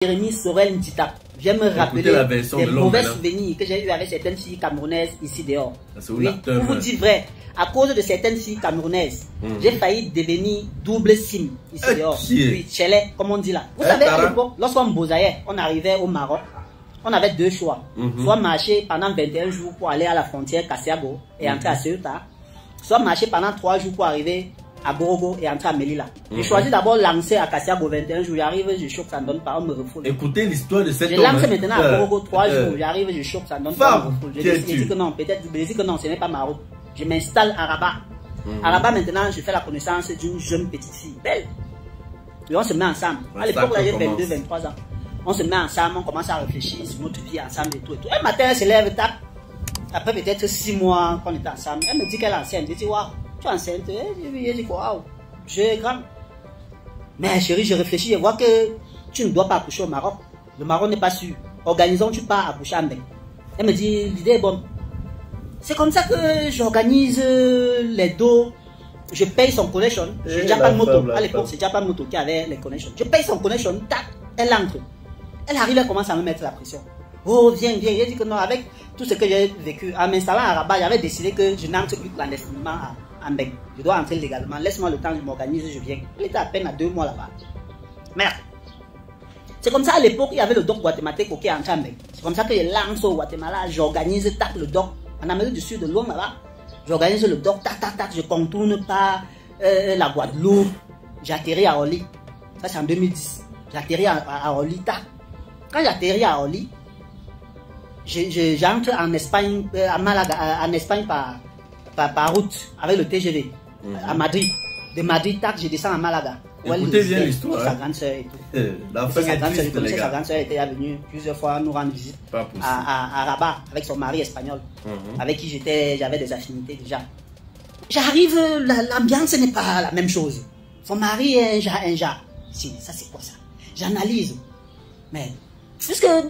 Jérémy Sorel Ntita vient me rappeler des mauvais souvenirs que j'ai eu avec certaines filles camerounaises ici dehors. Oui, pour vous dire vrai, à cause de certaines filles camerounaises, j'ai failli devenir double sim ici dehors. Oui, chelé, comme on dit là. Vous savez, à l'époque, lorsqu'on bosaillait, on arrivait au Maroc, on avait deux choix. Soit marcher pendant 21 jours pour aller à la frontière Kassiago et entrer à Ceuta, soit marcher pendant 3 jours pour arriver à Gorogo et entrer à Melilla. J'ai choisi d'abord lancer à Kassiago 21 jours, j'arrive, je choque, ça ne donne pas, on me refoule. Écoutez l'histoire de cette homme. J'ai lancé maintenant à Gorogo 3 jours, j'arrive, je choque, ça ne donne pas, on me refoule. Je dis que non, peut-être, je dis que non, ce n'est pas ma route. Je m'installe à Rabat. À Rabat maintenant, je fais la connaissance d'une jeune petite fille, belle. Et on se met ensemble. À l'époque, là, j'ai 22, 23 ans. On se met ensemble, on commence à réfléchir sur notre vie ensemble et tout et tout. Un matin, elle se lève, tape. Après peut-être 6 mois qu'on était ensemble, elle me dit qu'elle est enceinte. Je dis, waouh, tu es enceinte? Je dis, waouh, je suis grande. Mais chérie, je réfléchis, je vois que tu ne dois pas accoucher au Maroc. Le Maroc n'est pas sûr. Organisons, tu pars accoucher en Belgique. Elle me dit, l'idée est bonne. C'est comme ça que j'organise les dos. Je paye son connection. J'ai déjà pas de moto. À l'époque, c'est déjà pas de moto qui avait les connections. Je paye son connection, tac, elle entre. Elle arrive, elle commence à me mettre la pression. Oh, viens, viens. J'ai dit que non, avec tout ce que j'ai vécu, en m'installant à Rabat, j'avais décidé que je n'entre plus clandestinement en Belgique. Je dois entrer légalement. Laisse-moi le temps, je m'organise, je viens. Elle était à peine à 2 mois là-bas. Merde. C'est comme ça à l'époque, il y avait le doc guatémaltèque qui est entré en Belgique. C'est comme ça que je lance au Guatemala, j'organise, tac, le doc. En Amérique du Sud, de loin là-bas, j'organise le doc, tac, tac, tac, je contourne par la Guadeloupe. J'atterris à Orly. Ça, c'est en 2010. J'atterris à Orly, tac. Quand j'atterris à Orly, j'entre en Espagne, à Malaga, en Espagne par route, avec le TGV, à Madrid. De Madrid, tac, je descends à Malaga. Écoutez bien l'histoire. Sa grande soeur et tout. Sa grande soeur était venue plusieurs fois nous rendre visite à Rabat avec son mari espagnol, avec qui j'avais des affinités déjà. J'arrive, l'ambiance n'est pas la même chose. Son mari est un jar. Si, ça c'est quoi ça? J'analyse. Mais, puisqu'elle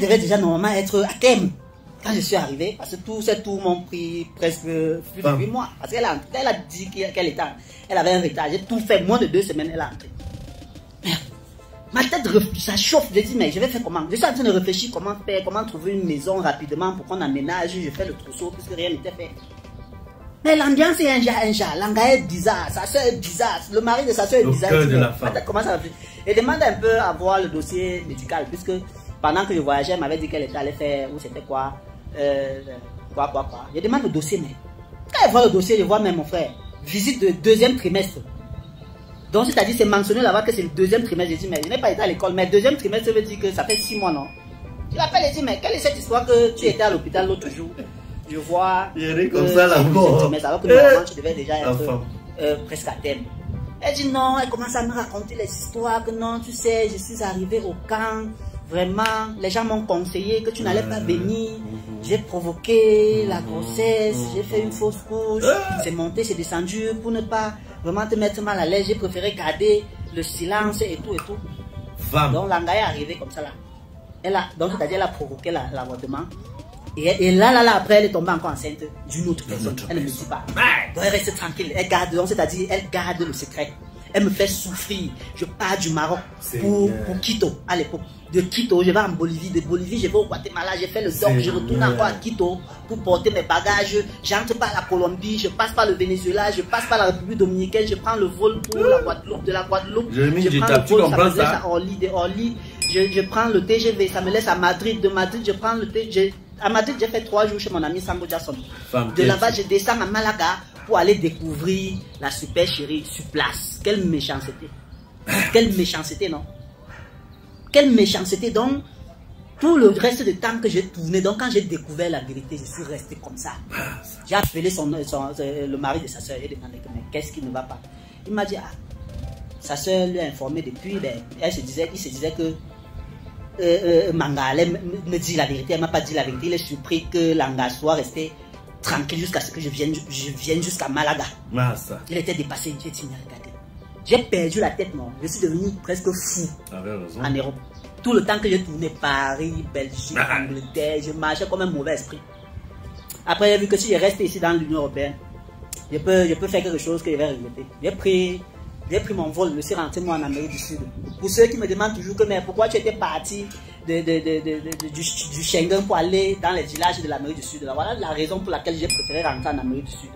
devait déjà normalement être à thème. Quand je suis arrivé, parce que ces tours m'ont pris presque plus de 8 mois. Parce qu'elle a dit qu'elle avait un retard. J'ai tout fait, moins de 2 semaines, elle a entré. Merde. Ma tête, ça chauffe. Je dis, mais je vais faire comment? Je suis en train de réfléchir comment faire, comment trouver une maison rapidement pour qu'on aménage. Je fais le trousseau, puisque rien n'était fait. Mais l'ambiance est un jar. L'anga est bizarre, sa soeur est bizarre. Le mari de sa soeur est bizarre. Ma tête commence à réfléchir. Et demande un peu à voir le dossier médical, puisque pendant que je voyageais, elle m'avait dit qu'elle était allée faire, ou c'était quoi. Je demande le dossier, mais quand elle voit le dossier, je vois même mon frère, visite de 2e trimestre. Donc c'est-à-dire c'est mentionné là-bas que c'est le 2e trimestre. Je dis mais je n'ai pas été à l'école, mais 2e trimestre veut dire que ça fait 6 mois, non? Je l'appelle et dis mais quelle est cette histoire que tu étais à l'hôpital l'autre jour? Je vois comme ça là-bas. Alors que normalement tu devais déjà être presque à terme. Elle dit non, elle commence à me raconter les histoires que non, tu sais, je suis arrivée au camp. Vraiment, les gens m'ont conseillé que tu n'allais pas venir. J'ai provoqué la grossesse, j'ai fait une fausse couche, c'est monté, c'est descendu pour ne pas vraiment te mettre mal à l'aise. J'ai préféré garder le silence et tout et tout. Donc l'anga est arrivée comme ça là. Donc c'est-à-dire elle a provoqué l'avortement. Et là, après, elle est tombée encore enceinte d'une autre personne. Elle ne me dit pas. Donc elle reste tranquille. Elle garde, donc c'est-à-dire elle garde le secret. Elle me fait souffrir. Je pars du Maroc pour Quito à l'époque. De Quito, je vais en Bolivie. De Bolivie, je vais au Guatemala. J'ai fait le doc. Je retourne encore à Quito pour porter mes bagages. J'entre par la Colombie. Je passe par le Venezuela. Je passe par la République Dominicaine. Je prends le vol pour la Guadeloupe. De la Guadeloupe, je prends le vol. Ça me laisse à Orly. De Orly, je prends le TGV. Ça me laisse à Madrid. De Madrid, je prends le TGV. À Madrid, j'ai fait 3 jours chez mon ami Sambo Jason. De là-bas, je descends à Malaga pour aller découvrir la super chérie sur place. Quelle méchanceté. Quelle méchanceté, non? Quelle méchanceté. Donc, tout le reste du temps que j'ai tourné, donc quand j'ai découvert la vérité, je suis resté comme ça. J'ai appelé le mari de sa soeur et demandé mais qu'est-ce qui ne va pas? Il m'a dit, sa soeur lui a informé depuis, il se disait que Manga allait me dire la vérité. Elle m'a pas dit la vérité. Il est surpris que Langa soit resté tranquille jusqu'à ce que je vienne jusqu'à Malaga. Il était dépassé. J'ai dit, regardez, j'ai perdu la tête, non. Je suis devenu presque fou en Europe. Tout le temps que j'ai tourné Paris, Belgique, Angleterre, je marchais comme un mauvais esprit. Après, j'ai vu que si je reste ici dans l'Union européenne, je peux faire quelque chose que je vais regretter. J'ai pris J'ai pris mon vol, je suis rentré moi en Amérique du Sud. Pour ceux qui me demandent toujours que mais pourquoi tu étais parti du Schengen pour aller dans les villages de l'Amérique du Sud. Voilà la raison pour laquelle j'ai préféré rentrer en Amérique du Sud.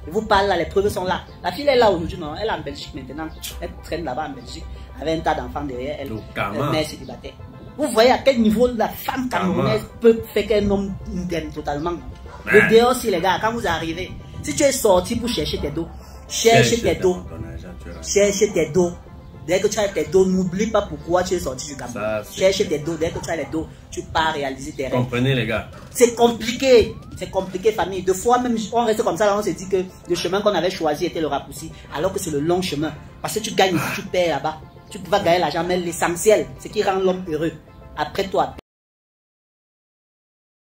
Je vous parle là, les preuves sont là. La fille est là aujourd'hui, non? Elle est en Belgique maintenant. Elle traîne là-bas en Belgique avec un tas d'enfants derrière elle. Elle est célibataire. Vous voyez à quel niveau la femme camerounaise peut faire qu'un homme indemne totalement. Le dehors aussi les gars, quand vous arrivez, si tu es sorti pour chercher tes dos, chercher tes dos. Dès que tu as tes dos, n'oublie pas pourquoi tu es sorti du Cameroun. Cherche tes dos, dès que tu as les dos, tu pars réaliser tes rêves. Comprenez les gars. C'est compliqué famille. Deux fois même, on reste comme ça, là, on se dit que le chemin qu'on avait choisi était le raccourci, alors que c'est le long chemin. Parce que tu gagnes ici, tu perds là-bas. Tu vas gagner l'argent, mais l'essentiel, c'est qui rend l'homme heureux. Après toi,